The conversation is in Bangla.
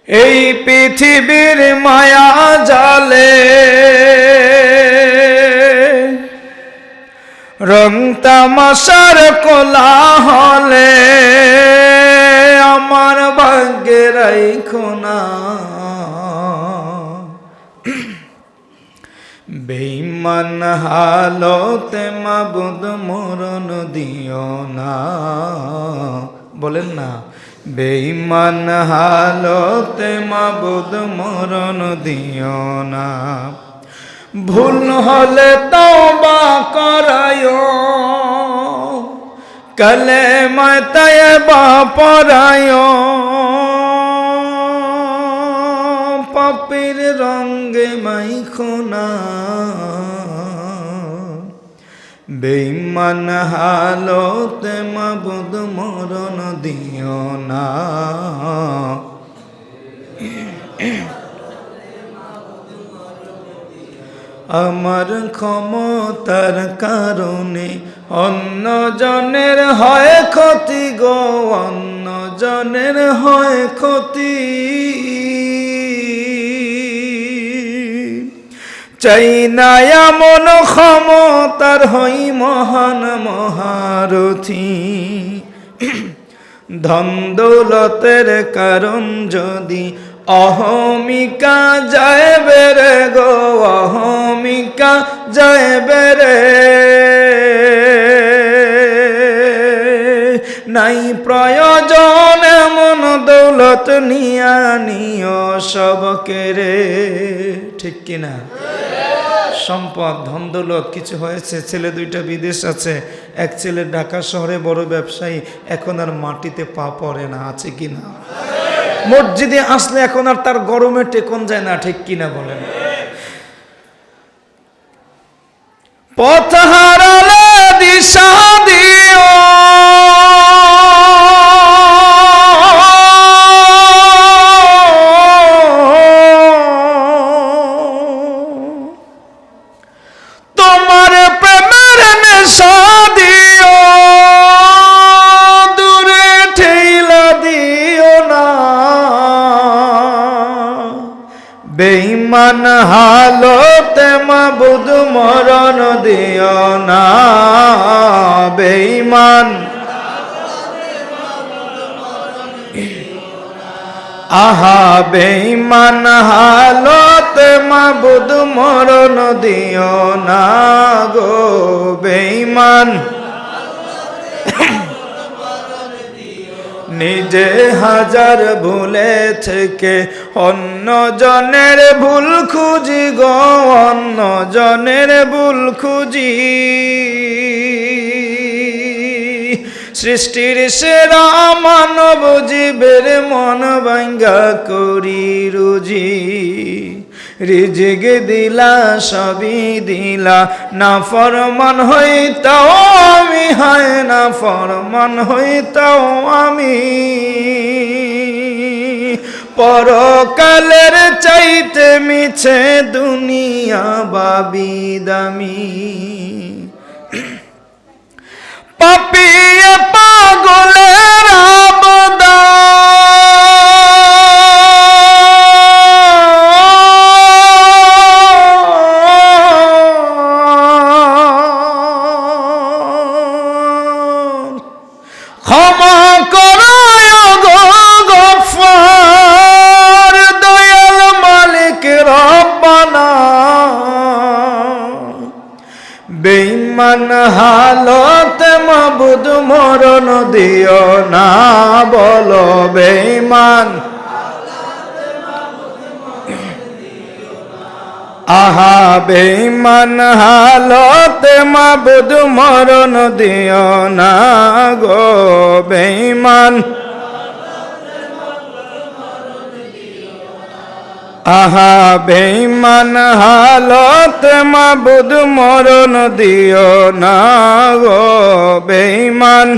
এই পৃথিবীর মায়া জালে রং তামাশার কোলাহলে আমার ভাগ্যে রাইখো না বেঈমান হালতে মাবুদ মরণ দিও না বলেন না বেঈমান হালতে মাবুদ মরণ দিও না ভুল হলে তওবা করায়ো কলেমা তয়বা পড়ায়ো পাপের রঙে মাইখো না বেঈমান হালতে মাবুদ মরণ দিও না আমার ক্ষমতার কারণে অন্য জনের হয় ক্ষতি গো অন্য জনের হয় ক্ষতি চাই না এমন ক্ষমতার হই মহান মহারথী ধন দৌলতের কারণ যদি অহমিকা যায় বেরে গো অহমিকা যায় বেরে নাই প্রয়োজন এমন দৌলত নিয়া নিও সবকে রে ঠিক কিনা সম্পদ ধন দৌলত কিছু হয়েছে ছেলে দুইটা বিদেশ আছে এক ছেলে ঢাকা শহরে বড় ব্যবসায়ী এখন আর মাটিতে পা পড়ে না আছে কিনা মসজিদে আসলে এখন আর তার গরমে টেকন যায় না ঠিক কিনা বলেন পথ হারালে দিশা দিও তোমার প্রেমের নেশা দিও দূরে ঠেলা দিও না বেঈমান হালতে মাবুদ মরণ দিও না বেঈমান আহা বেঈমান হালতে মাবুদ মরণ দিও না গো বেঈমান নিজে হাজার ভুলে থেকে অন্য জনের ভুল খুঁজি গো অন্য জনের ভুল খুঁজি সৃষ্টির সেরা মানব জীবের মন ভাঙ্গা করি রুজি রিজিক দিলা সবই দিলা না ফরমান হইতাও আমি হয় না ফরমান হইতাও আমি পরকালের চাইতে মিছে দুনিয়া বাবি দামি পাপিয়ে পাগলের আবদা ক্ষমা করায় গো গফফার দয়াল মালিক রব্বানা বেঈমান হালতে মাবুদ মরণ দিও না বলো বেঈমান আহা বেঈমান হালতে মাবুদ মরণ দিও না গো বেঈমান আহা বেঈমান হালতে মাবুদ মরণ দিও না গো বেঈমান